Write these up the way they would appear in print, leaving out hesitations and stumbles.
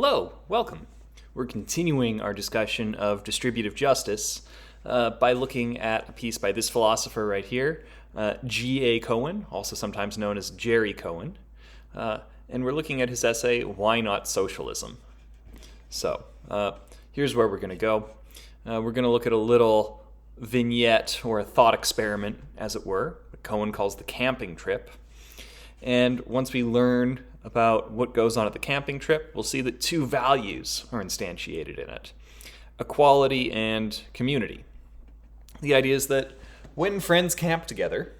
Hello, welcome. We're continuing our discussion of distributive justice by looking at a piece by this philosopher right here, G.A. Cohen, also sometimes known as Jerry Cohen. And we're looking at his essay, Why Not Socialism? So, here's where we're going to go. We're going to look at a little vignette or a thought experiment, as it were, what Cohen calls the camping trip. And once we learn about what goes on at the camping trip, we'll see that two values are instantiated in it: equality and community. The idea is that when friends camp together,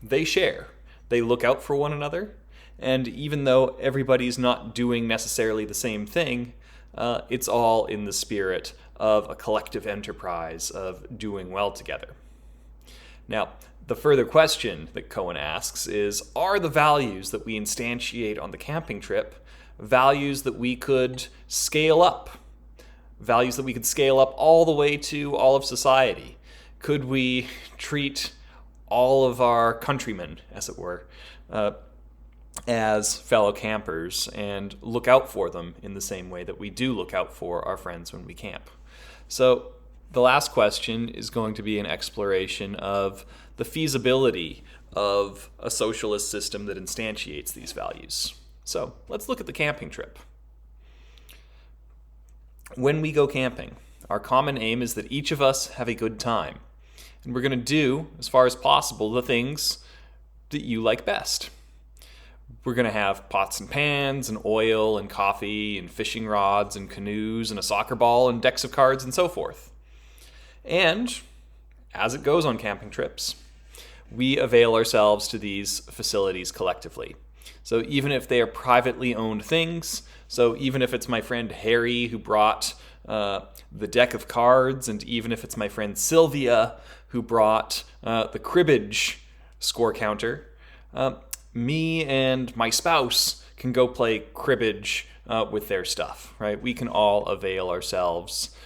they share. They look out for one another, and even though everybody's not doing necessarily the same thing, it's all in the spirit of a collective enterprise of doing well together. Now, the further question that Cohen asks is, are the values that we instantiate on the camping trip values that we could scale up? Values that we could scale up all the way to all of society? Could we treat all of our countrymen, as it were, as fellow campers and look out for them in the same way that we do look out for our friends when we camp? So the last question is going to be an exploration of the feasibility of a socialist system that instantiates these values. So let's look at the camping trip. When we go camping, our common aim is that each of us have a good time. And we're going to do, as far as possible, the things that you like best. We're going to have pots and pans and oil and coffee and fishing rods and canoes and a soccer ball and decks of cards and so forth. And as it goes on camping trips, we avail ourselves to these facilities collectively. So even if they are privately owned things, so even if it's my friend Harry who brought the deck of cards, and even if it's my friend Sylvia who brought the cribbage score counter, me and my spouse can go play cribbage with their stuff, right? We can all avail ourselves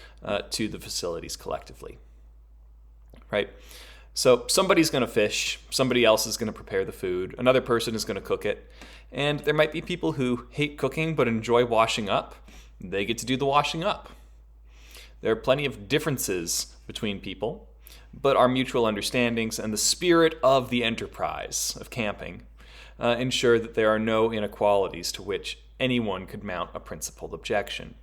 to the facilities collectively, right? So somebody's going to fish, somebody else is going to prepare the food, another person is going to cook it, and there might be people who hate cooking but enjoy washing up. They get to do the washing up. There are plenty of differences between people, but our mutual understandings and the spirit of the enterprise of camping ensure that there are no inequalities to which anyone could mount a principled objection.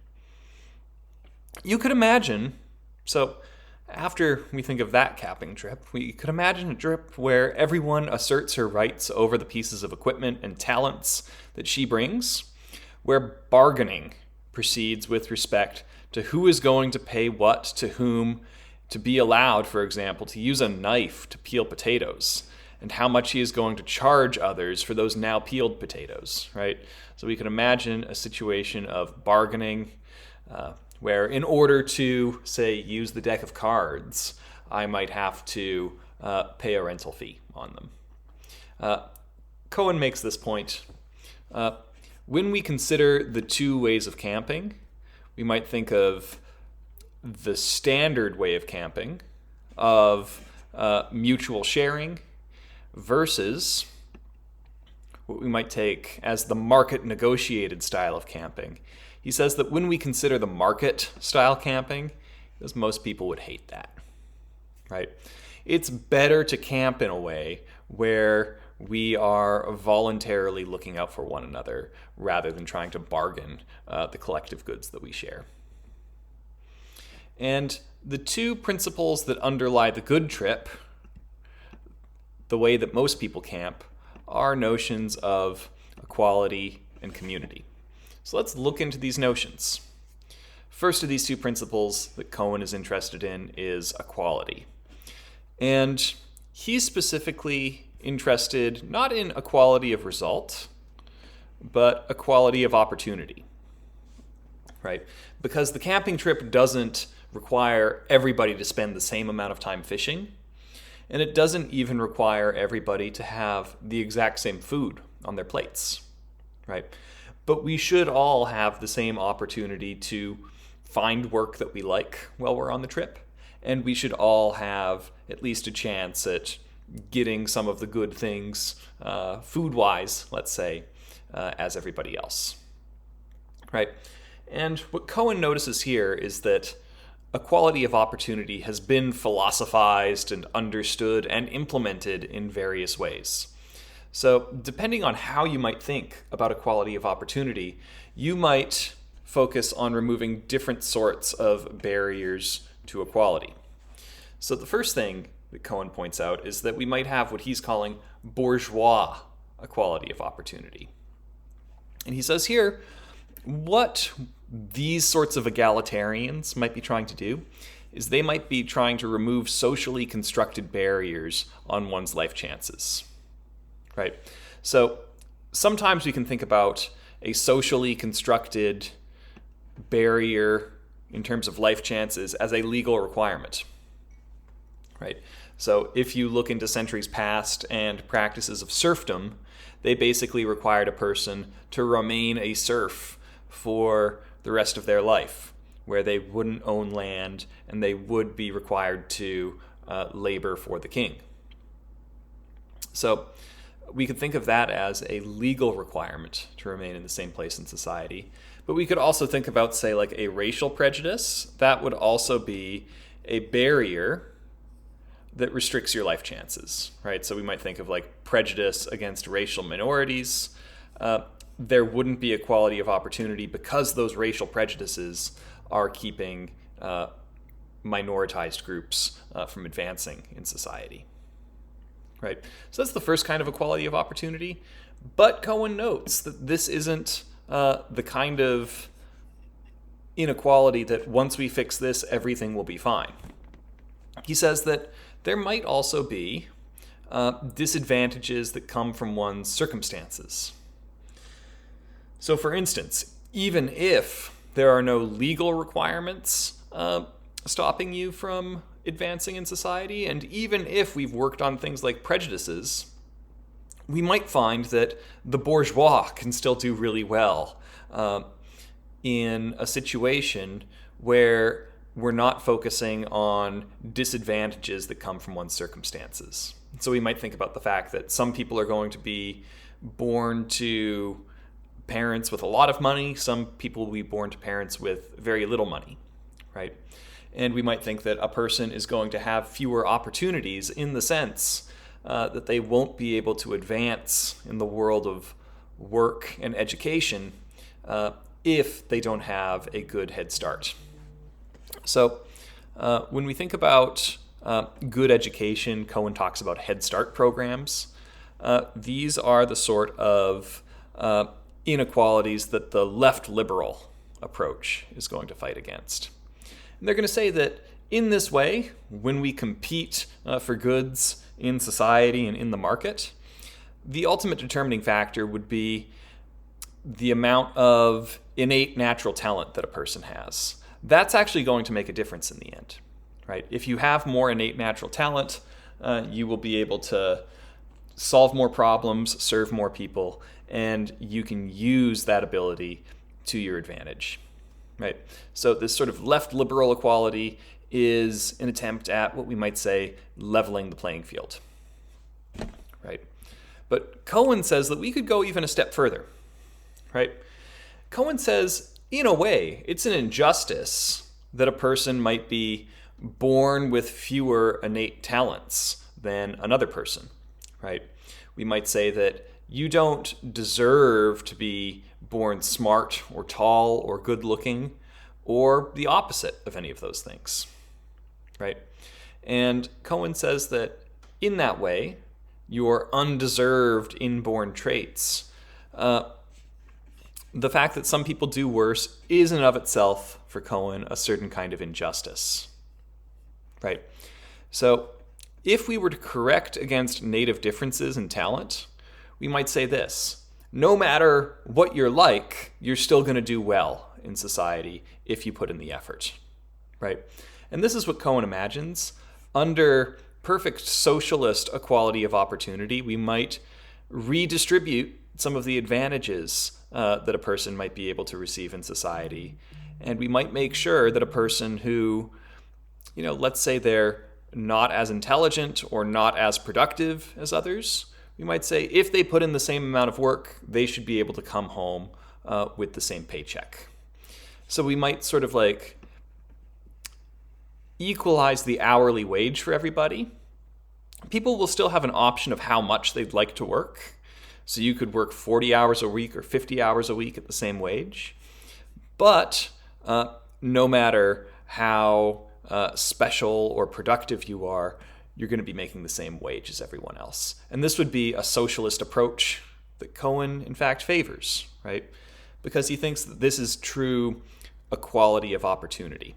You could imagine, so after we think of that camping trip, we could imagine a trip where everyone asserts her rights over the pieces of equipment and talents that she brings, where bargaining proceeds with respect to who is going to pay what to whom, to be allowed, for example, to use a knife to peel potatoes, and how much he is going to charge others for those now peeled potatoes, right? So we can imagine a situation of bargaining, where in order to, say, use the deck of cards, I might have to pay a rental fee on them. Cohen makes this point. When we consider the two ways of camping, we might think of the standard way of camping, of mutual sharing, versus what we might take as the market negotiated style of camping. He says that when we consider the market-style camping, because most people would hate that, right? It's better to camp in a way where we are voluntarily looking out for one another rather than trying to bargain the collective goods that we share. And the two principles that underlie the good trip, the way that most people camp, are notions of equality and community. So let's look into these notions. First of these two principles that Cohen is interested in is equality. And he's specifically interested not in equality of result, but equality of opportunity, right? Because the camping trip doesn't require everybody to spend the same amount of time fishing, and it doesn't even require everybody to have the exact same food on their plates, right? But we should all have the same opportunity to find work that we like while we're on the trip, and we should all have at least a chance at getting some of the good things, food-wise, let's say, as everybody else, right? And what Cohen notices here is that equality of opportunity has been philosophized and understood and implemented in various ways. So depending on how you might think about equality of opportunity, you might focus on removing different sorts of barriers to equality. So the first thing that Cohen points out is that we might have what he's calling bourgeois equality of opportunity. And he says here, what these sorts of egalitarians might be trying to do is they might be trying to remove socially constructed barriers on one's life chances, right? So sometimes we can think about a socially constructed barrier in terms of life chances as a legal requirement, right? So if you look into centuries past and practices of serfdom, they basically required a person to remain a serf for the rest of their life, where they wouldn't own land and they would be required to labor for the king. So we could think of that as a legal requirement to remain in the same place in society. But we could also think about, say, like a racial prejudice. That would also be a barrier that restricts your life chances, right? So we might think of like prejudice against racial minorities. There wouldn't be equality of opportunity because those racial prejudices are keeping minoritized groups from advancing in society, right? So that's the first kind of equality of opportunity. But Cohen notes that this isn't the kind of inequality that once we fix this, everything will be fine. He says that there might also be disadvantages that come from one's circumstances. So for instance, even if there are no legal requirements stopping you from advancing in society, and even if we've worked on things like prejudices, we might find that the bourgeois can still do really well in a situation where we're not focusing on disadvantages that come from one's circumstances. So we might think about the fact that some people are going to be born to parents with a lot of money, some people will be born to parents with very little money, right? And we might think that a person is going to have fewer opportunities in the sense that they won't be able to advance in the world of work and education if they don't have a good head start. So when we think about good education, Cohen talks about Head Start programs. These are the sort of inequalities that the left liberal approach is going to fight against. And they're going to say that in this way, when we compete for goods in society and in the market, the ultimate determining factor would be the amount of innate natural talent that a person has. That's actually going to make a difference in the end, right? If you have more innate natural talent, you will be able to solve more problems, serve more people, and you can use that ability to your advantage, right? So this sort of left liberal equality is an attempt at what we might say leveling the playing field, right? But Cohen says that we could go even a step further, right? Cohen says, in a way, it's an injustice that a person might be born with fewer innate talents than another person, right? We might say that you don't deserve to be born smart or tall or good looking or the opposite of any of those things, right? And Cohen says that in that way, your undeserved inborn traits, the fact that some people do worse is in and of itself, for Cohen, a certain kind of injustice, right? So if we were to correct against native differences in talent, we might say this: no matter what you're like, you're still going to do well in society if you put in the effort, right? And this is what Cohen imagines. Under perfect socialist equality of opportunity, we might redistribute some of the advantages that a person might be able to receive in society. And we might make sure that a person who, let's say they're not as intelligent or not as productive as others, we might say if they put in the same amount of work, they should be able to come home with the same paycheck. So we might sort of like equalize the hourly wage for everybody. People will still have an option of how much they'd like to work. So you could work 40 hours a week or 50 hours a week at the same wage. But no matter how special or productive you are, you're going to be making the same wage as everyone else. And this would be a socialist approach that Cohen, in fact, favors, right? Because he thinks that this is true equality of opportunity.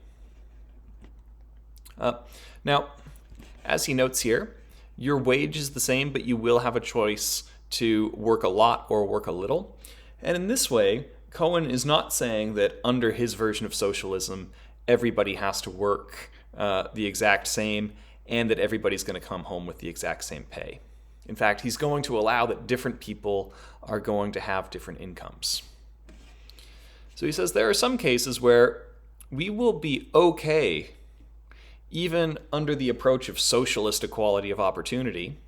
Now, as he notes here, your wage is the same, but you will have a choice to work a lot or work a little. And in this way, Cohen is not saying that under his version of socialism, everybody has to work the exact same and that everybody's going to come home with the exact same pay. In fact, he's going to allow that different people are going to have different incomes. So he says there are some cases where we will be okay, even under the approach of socialist equality of opportunity,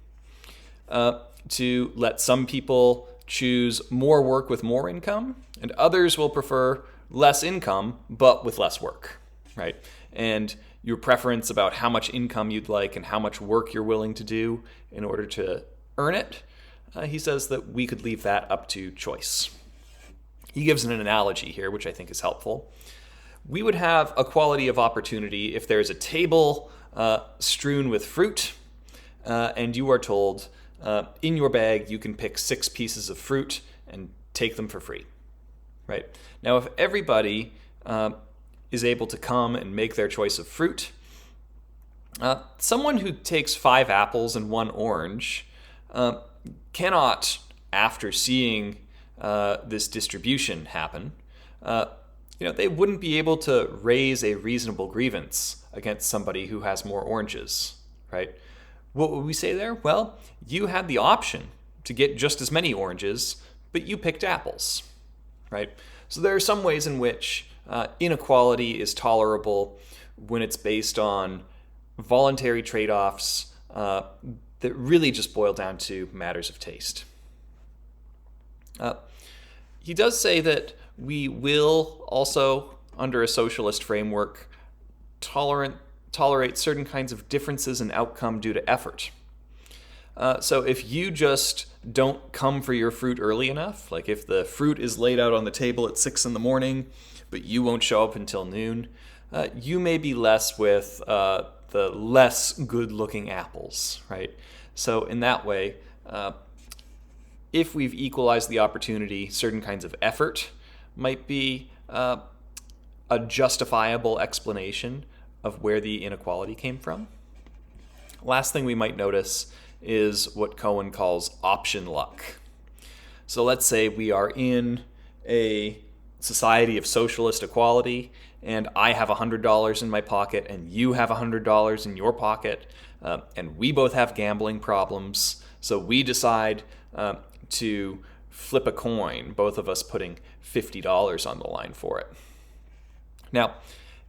to let some people choose more work with more income, and others will prefer less income but with less work, right? And your preference about how much income you'd like and how much work you're willing to do in order to earn it, he says that we could leave that up to choice. He gives an analogy here, which I think is helpful. We would have equality of opportunity if there's a table strewn with fruit, and you are told, in your bag you can pick 6 pieces of fruit and take them for free, right? Now, if everybody is able to come and make their choice of fruit, someone who takes 5 apples and 1 orange cannot, after seeing this distribution happen, they wouldn't be able to raise a reasonable grievance against somebody who has more oranges, right? What would we say there? Well, you had the option to get just as many oranges, but you picked apples, right? So there are some ways in which inequality is tolerable when it's based on voluntary trade-offs that really just boil down to matters of taste. He does say that we will also, under a socialist framework, tolerate certain kinds of differences in outcome due to effort. So if you just don't come for your fruit early enough, like if the fruit is laid out on the table at 6 in the morning, but you won't show up until noon, you may be less with the less good-looking apples, right? So in that way, if we've equalized the opportunity, certain kinds of effort might be a justifiable explanation of where the inequality came from. Last thing we might notice is what Cohen calls option luck. So let's say we are in a society of socialist equality, and I have $100 in my pocket, and you have $100 in your pocket, and we both have gambling problems, so we decide to flip a coin, both of us putting $50 on the line for it. Now,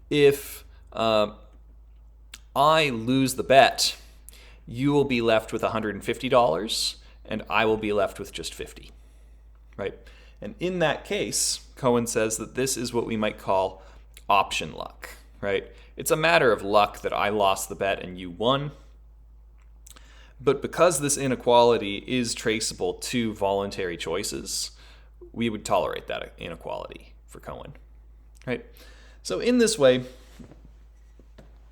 if I lose the bet, you will be left with $150, and I will be left with just $50, right? And in that case, Cohen says that this is what we might call option luck, right? It's a matter of luck that I lost the bet and you won. But because this inequality is traceable to voluntary choices, we would tolerate that inequality for Cohen, right? So in this way,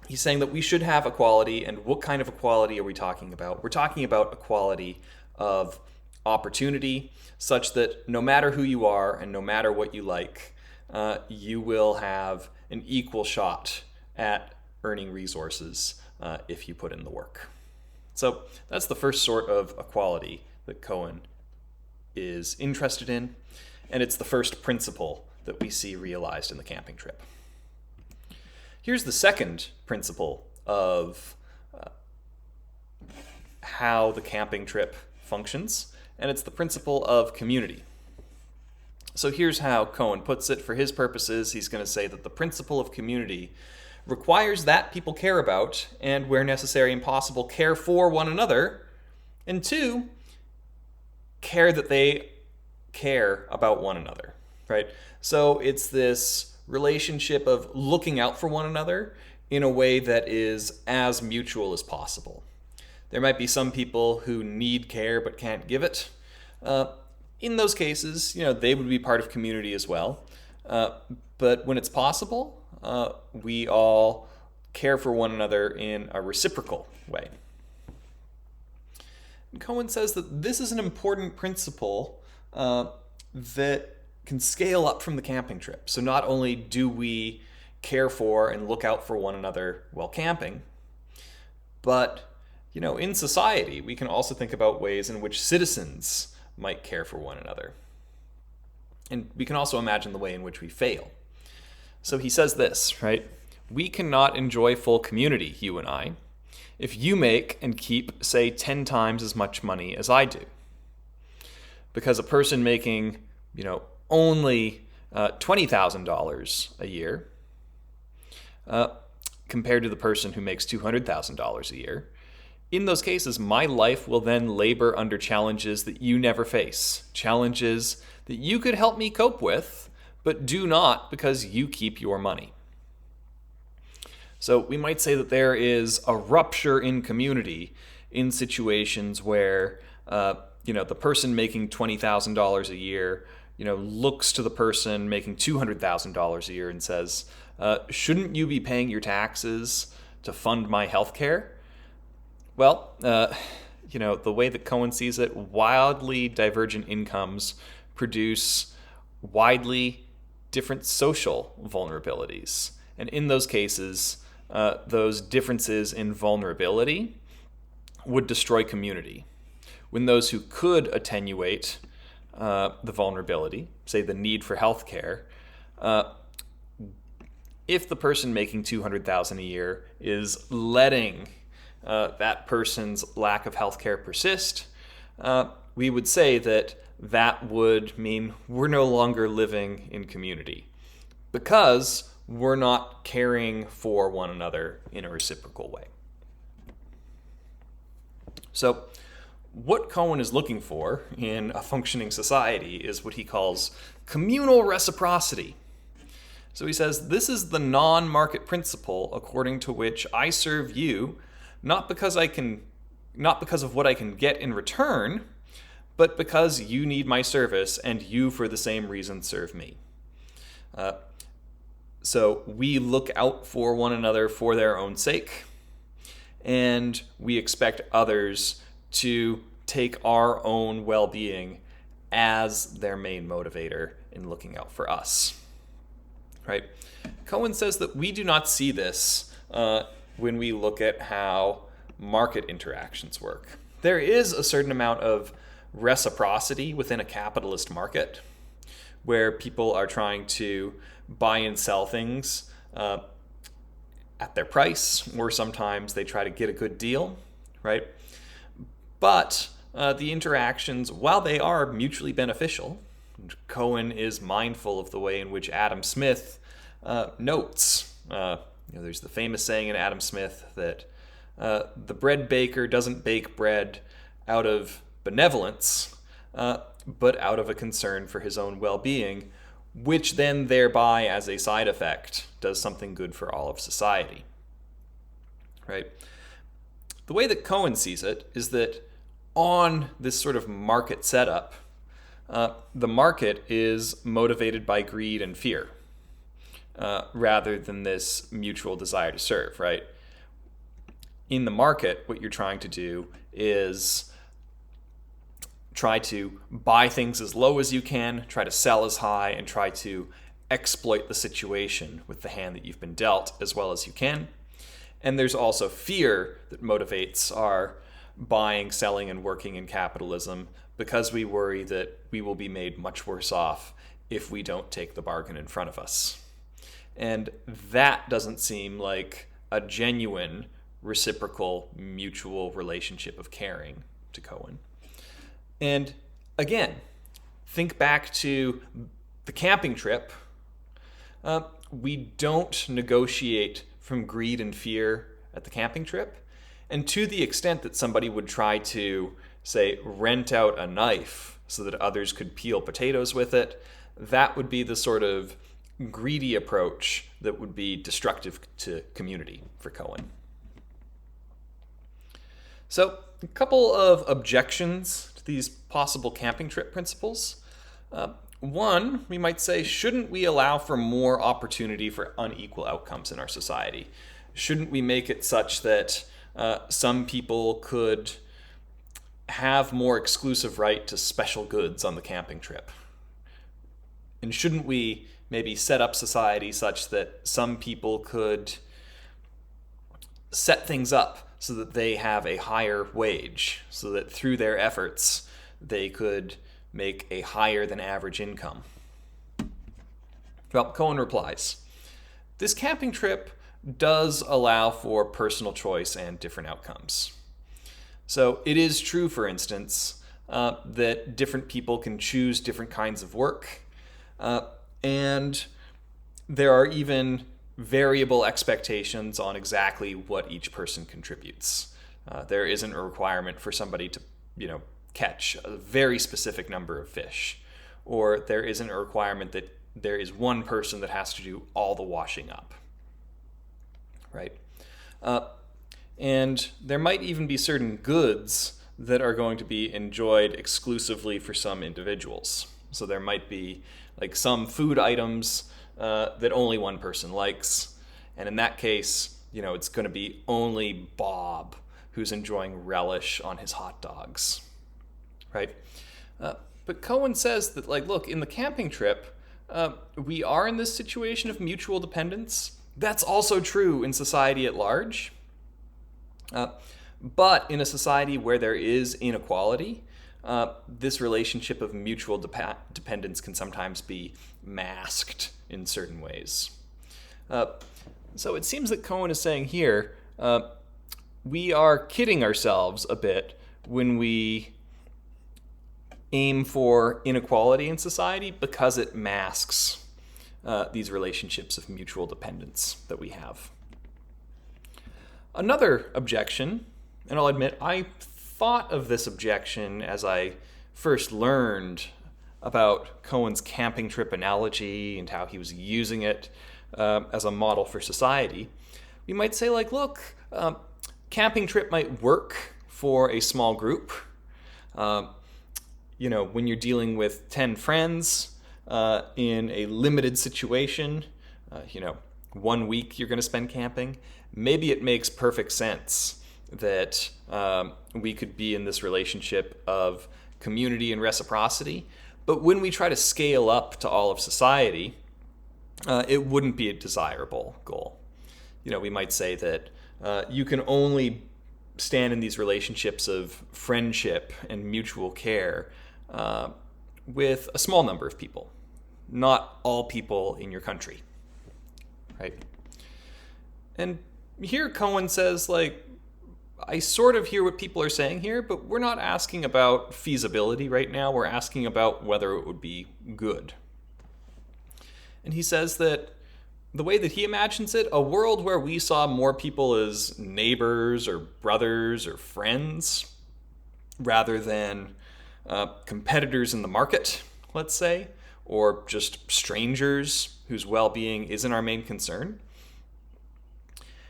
he's saying that we should have equality, and what kind of equality are we talking about? We're talking about equality of opportunity, such that no matter who you are and no matter what you like, you will have an equal shot at earning resources if you put in the work. So that's the first sort of equality that Cohen is interested in, and it's the first principle that we see realized in the camping trip. Here's the second principle of how the camping trip functions, and it's the principle of community. So here's how Cohen puts it. For his purposes, he's going to say that the principle of community requires that people care about, and where necessary and possible, care for one another, and 2, care that they care about one another, right? So it's this relationship of looking out for one another in a way that is as mutual as possible. There might be some people who need care but can't give it. In those cases, they would be part of community as well. But when it's possible, we all care for one another in a reciprocal way. And Cohen says that this is an important principle that can scale up from the camping trip. So not only do we care for and look out for one another while camping, but in society, we can also think about ways in which citizens might care for one another. And we can also imagine the way in which we fail. So he says this, right? We cannot enjoy full community, you and I, if you make and keep, say, 10 times as much money as I do. Because a person making, only $20,000 a year compared to the person who makes $200,000 a year, in those cases, my life will then labor under challenges that you never face, challenges that you could help me cope with, but do not because you keep your money. So we might say that there is a rupture in community in situations where, the person making $20,000 a year, looks to the person making $200,000 a year and says, shouldn't you be paying your taxes to fund my health care? Well, the way that Cohen sees it, wildly divergent incomes produce widely different social vulnerabilities. And in those cases, those differences in vulnerability would destroy community. When those who could attenuate the vulnerability, say the need for health care, if the person making $200,000 a year is letting that person's lack of health care persist, we would say that would mean we're no longer living in community because we're not caring for one another in a reciprocal way. So what Cohen is looking for in a functioning society is what he calls communal reciprocity. So he says, this is the non-market principle according to which I serve you not because of what I can get in return, but because you need my service and you for the same reason serve me. So we look out for one another for their own sake, and we expect others to take our own well-being as their main motivator in looking out for us. Right? Cohen says that we do not see this when we look at how market interactions work. There is a certain amount of reciprocity within a capitalist market where people are trying to buy and sell things at their price, or sometimes they try to get a good deal, right? But the interactions, while they are mutually beneficial, Cohen is mindful of the way in which Adam Smith notes. There's the famous saying in Adam Smith that the bread baker doesn't bake bread out of benevolence, but out of a concern for his own well-being, which then thereby, as a side effect, does something good for all of society. Right? The way that Cohen sees it is that on this sort of market setup, the market is motivated by greed and fear, rather than this mutual desire to serve, right? In the market, what you're trying to do is try to buy things as low as you can, try to sell as high, and try to exploit the situation with the hand that you've been dealt as well as you can. And there's also fear that motivates our buying, selling, and working in capitalism because we worry that we will be made much worse off if we don't take the bargain in front of us. And that doesn't seem like a genuine, reciprocal, mutual relationship of caring to Cohen. And again, think back to the camping trip. We don't negotiate from greed and fear at the camping trip. And to the extent that somebody would try to, say, rent out a knife so that others could peel potatoes with it, that would be the sort of greedy approach that would be destructive to community for Cohen. So, a couple of objections to these possible camping trip principles. One, we might say, shouldn't we allow for more opportunity for unequal outcomes in our society? Shouldn't we make it such that some people could have more exclusive right to special goods on the camping trip? And shouldn't we maybe set up society such that some people could set things up so that they have a higher wage, so that through their efforts they could make a higher than average income? Well, Cohen replies, this camping trip does allow for personal choice and different outcomes. So it is true, for instance, that different people can choose different kinds of work, and there are even variable expectations on exactly what each person contributes. There isn't a requirement for somebody to, catch a very specific number of fish, or there isn't a requirement that there is one person that has to do all the washing up, right? And there might even be certain goods that are going to be enjoyed exclusively for some individuals. So there might be like some food items that only one person likes, and in that case, it's going to be only Bob who's enjoying relish on his hot dogs, right? But Cohen says that, look, in the camping trip, we are in this situation of mutual dependence. That's also true in society at large. But in a society where there is inequality, this relationship of mutual dependence can sometimes be masked in certain ways. So it seems that Cohen is saying here, we are kidding ourselves a bit when we aim for inequality in society because it masks these relationships of mutual dependence that we have. Another objection, and I'll admit I thought of this objection as I first learned about Cohen's camping trip analogy and how he was using it as a model for society. We might say, look, camping trip might work for a small group. When you're dealing with 10 friends in a limited situation, 1 week you're going to spend camping, maybe it makes perfect sense that we could be in this relationship of community and reciprocity. But when we try to scale up to all of society, it wouldn't be a desirable goal. We might say that you can only stand in these relationships of friendship and mutual care with a small number of people, not all people in your country, right? And here Cohen says, I sort of hear what people are saying here, but we're not asking about feasibility right now. We're asking about whether it would be good. And he says that the way that he imagines it, a world where we saw more people as neighbors or brothers or friends rather than competitors in the market, let's say, or just strangers whose well-being isn't our main concern.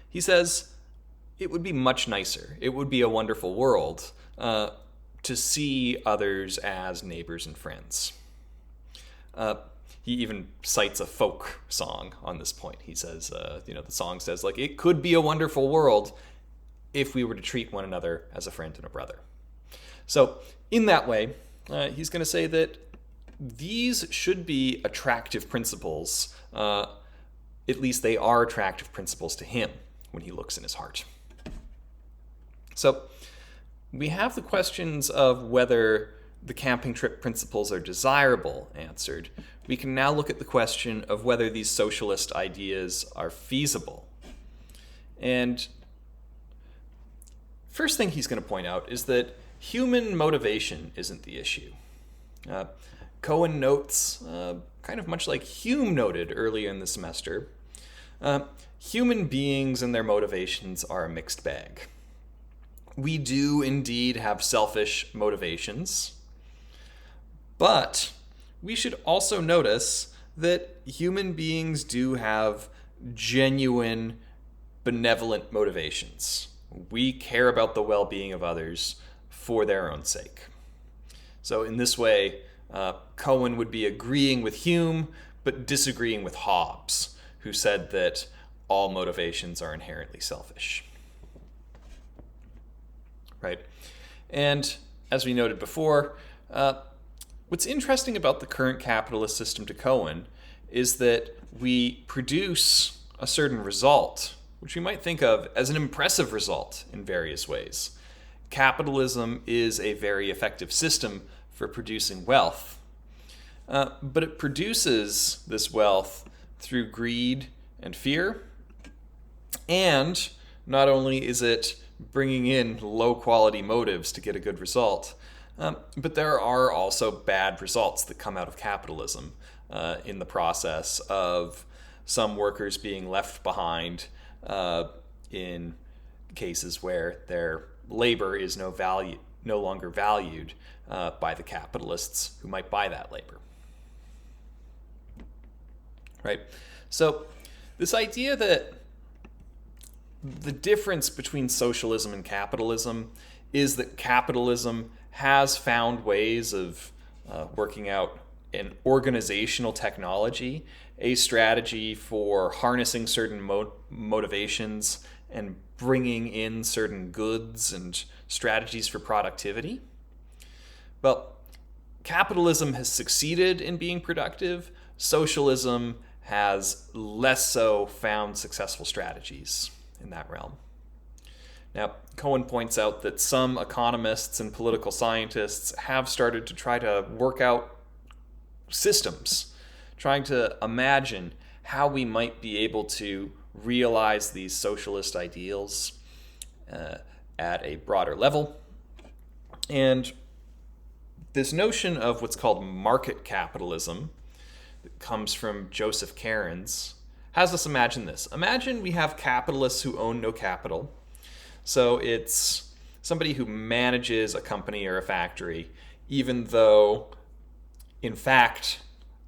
He says it would be much nicer. It would be a wonderful world to see others as neighbors and friends. He even cites a folk song on this point. He says, the song says, it could be a wonderful world if we were to treat one another as a friend and a brother. So in that way, he's going to say that these should be attractive principles. At least they are attractive principles to him when he looks in his heart. So we have the questions of whether the camping trip principles are desirable answered. We can now look at the question of whether these socialist ideas are feasible. And first thing he's going to point out is that human motivation isn't the issue. Cohen notes, kind of much like Hume noted earlier in the semester, human beings and their motivations are a mixed bag. We do indeed have selfish motivations, but we should also notice that human beings do have genuine benevolent motivations. We care about the well-being of others for their own sake. So in this way, Cohen would be agreeing with Hume, but disagreeing with Hobbes, who said that all motivations are inherently selfish. Right? And as we noted before, what's interesting about the current capitalist system to Cohen is that we produce a certain result, which we might think of as an impressive result in various ways. Capitalism is a very effective system for producing wealth, but it produces this wealth through greed and fear, and not only is it bringing in low-quality motives to get a good result, but there are also bad results that come out of capitalism in the process of some workers being left behind in cases where their labor is no longer valued by the capitalists who might buy that labor. Right? So this idea that the difference between socialism and capitalism is that capitalism has found ways of working out an organizational technology, a strategy for harnessing certain motivations and bringing in certain goods and strategies for productivity. Well, capitalism has succeeded in being productive. Socialism has less so found successful strategies in that realm. Now, Cohen points out that some economists and political scientists have started to try to work out systems, trying to imagine how we might be able to realize these socialist ideals at a broader level. And this notion of what's called market capitalism that comes from Joseph Cairns has us imagine this. Imagine we have capitalists who own no capital. So it's somebody who manages a company or a factory, even though, in fact,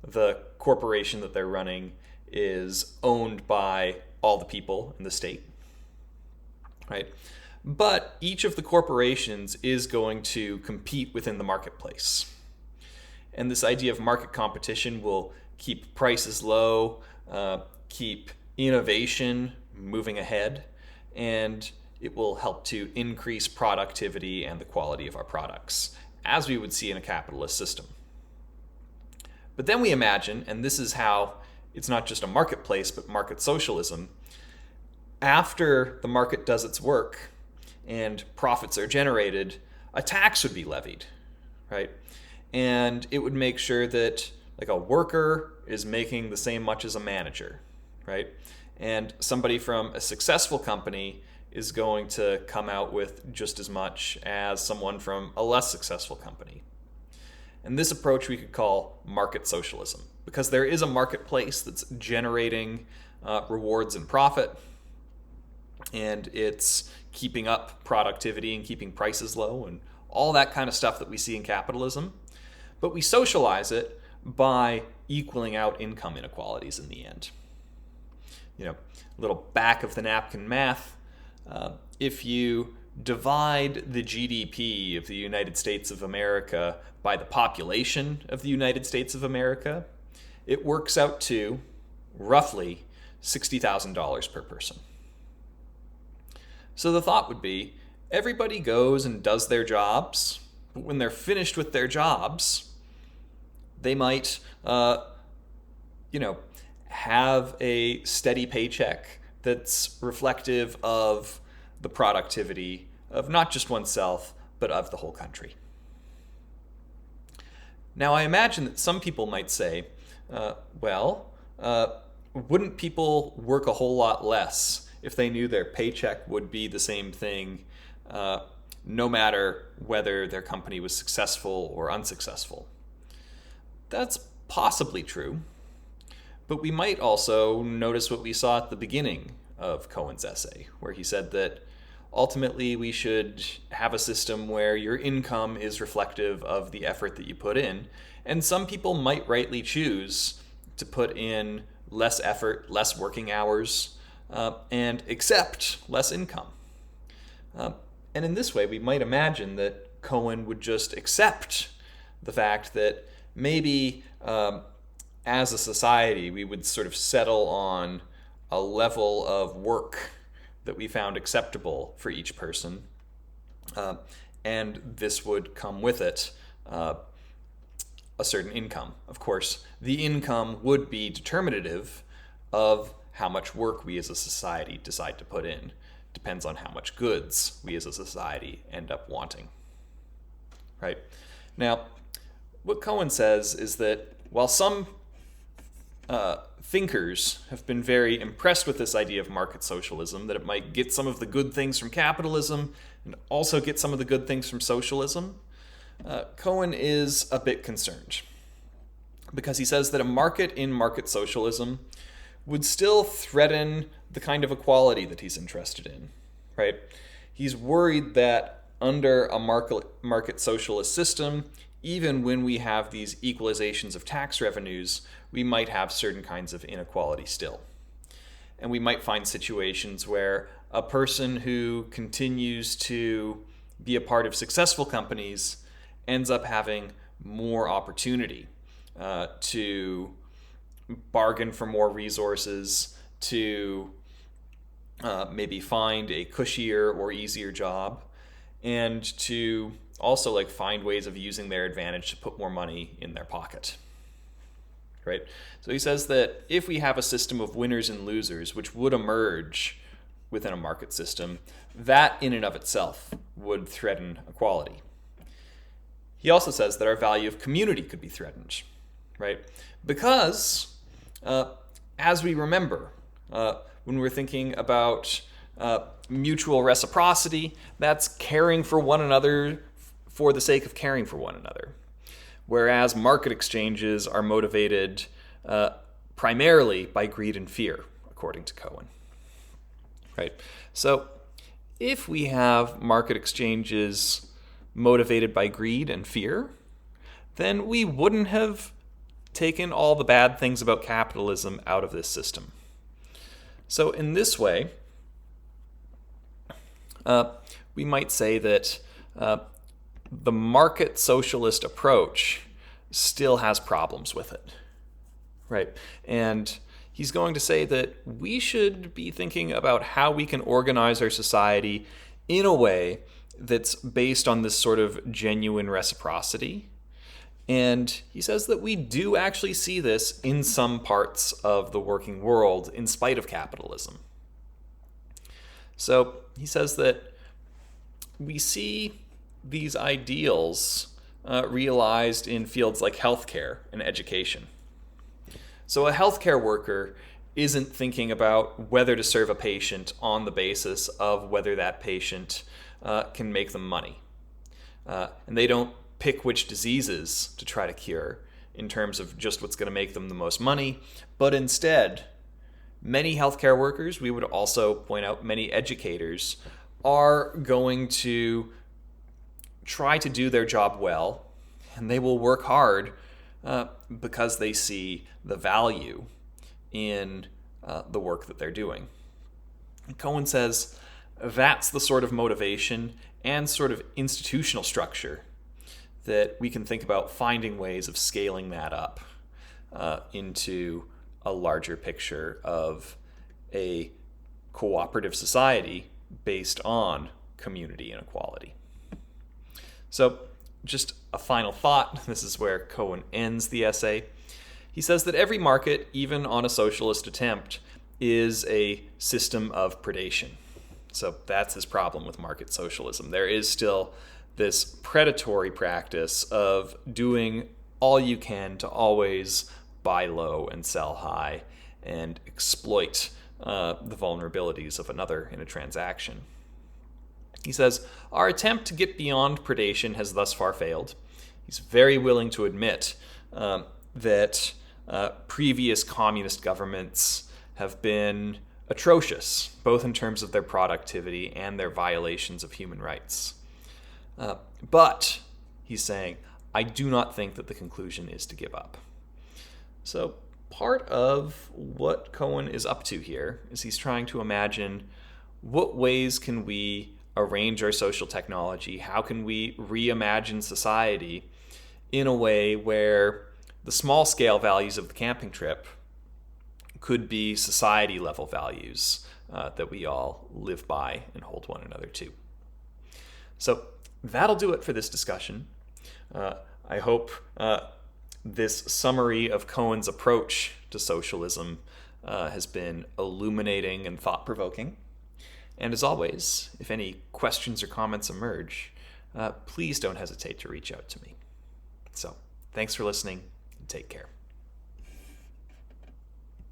the corporation that they're running is owned by all the people in the state, right? But each of the corporations is going to compete within the marketplace. And this idea of market competition will keep prices low, keep innovation moving ahead, and it will help to increase productivity and the quality of our products, as we would see in a capitalist system. But then we imagine, and this is how it's not just a marketplace, but market socialism, after the market does its work and profits are generated, a tax would be levied, right? And it would make sure that like a worker is making the same much as a manager, right? And somebody from a successful company is going to come out with just as much as someone from a less successful company. And this approach we could call market socialism, because there is a marketplace that's generating rewards and profit, and it's keeping up productivity and keeping prices low and all that kind of stuff that we see in capitalism. But we socialize it by equaling out income inequalities in the end. You know, a little back of the napkin math. If you divide the GDP of the United States of America by the population of the United States of America, it works out to roughly $60,000 per person. So the thought would be, everybody goes and does their jobs, but when they're finished with their jobs, they might, have a steady paycheck that's reflective of the productivity of not just oneself, but of the whole country. Now, I imagine that some people might say, wouldn't people work a whole lot less if they knew their paycheck would be the same thing, no matter whether their company was successful or unsuccessful? That's possibly true, but we might also notice what we saw at the beginning of Cohen's essay, where he said that ultimately we should have a system where your income is reflective of the effort that you put in, and some people might rightly choose to put in less effort, less working hours, and accept less income. And in this way, we might imagine that Cohen would just accept the fact that maybe as a society, we would sort of settle on a level of work that we found acceptable for each person. And this would come with it a certain income. Of course, the income would be determinative of how much work we as a society decide to put in. Depends on how much goods we as a society end up wanting. Right? Now, what Cohen says is that while some thinkers have been very impressed with this idea of market socialism, that it might get some of the good things from capitalism and also get some of the good things from socialism, Cohen is a bit concerned because he says that a market in market socialism would still threaten the kind of equality that he's interested in, right? He's worried that under a market socialist system, even when we have these equalizations of tax revenues, we might have certain kinds of inequality still. And we might find situations where a person who continues to be a part of successful companies ends up having more opportunity to bargain for more resources, to maybe find a cushier or easier job, and to also find ways of using their advantage to put more money in their pocket. Right? So he says that if we have a system of winners and losers, which would emerge within a market system, that in and of itself would threaten equality. He also says that our value of community could be threatened, right? Because, as we remember, when we're thinking about mutual reciprocity, that's caring for one another for the sake of caring for one another. Whereas market exchanges are motivated primarily by greed and fear, according to Cohen. Right? So if we have market exchanges motivated by greed and fear, then we wouldn't have taken all the bad things about capitalism out of this system. So in this way, we might say that the market socialist approach still has problems with it, right? And he's going to say that we should be thinking about how we can organize our society in a way that's based on this sort of genuine reciprocity. And he says that we do actually see this in some parts of the working world in spite of capitalism. So he says that we see these ideals realized in fields like healthcare and education. So a healthcare worker isn't thinking about whether to serve a patient on the basis of whether that patient can make them money. And they don't pick which diseases to try to cure in terms of just what's going to make them the most money, but instead, many healthcare workers, we would also point out many educators, are going to try to do their job well, and they will work hard because they see the value in the work that they're doing. And Cohen says that's the sort of motivation and sort of institutional structure that we can think about finding ways of scaling that up into a larger picture of a cooperative society based on community and equality. So just a final thought. This is where Cohen ends the essay. He says that every market, even on a socialist attempt, is a system of predation. So that's his problem with market socialism. There is still this predatory practice of doing all you can to always buy low and sell high and exploit the vulnerabilities of another in a transaction. He says, our attempt to get beyond predation has thus far failed. He's very willing to admit that previous communist governments have been atrocious, both in terms of their productivity and their violations of human rights. But, he's saying, I do not think that the conclusion is to give up. So, part of what Cohen is up to here is he's trying to imagine what ways can we arrange our social technology, how can we reimagine society in a way where the small scale values of the camping trip could be society level values that we all live by and hold one another to. So that'll do it for this discussion. I hope this summary of Cohen's approach to socialism has been illuminating and thought-provoking. And as always, if any questions or comments emerge, please don't hesitate to reach out to me. So, thanks for listening, and take care.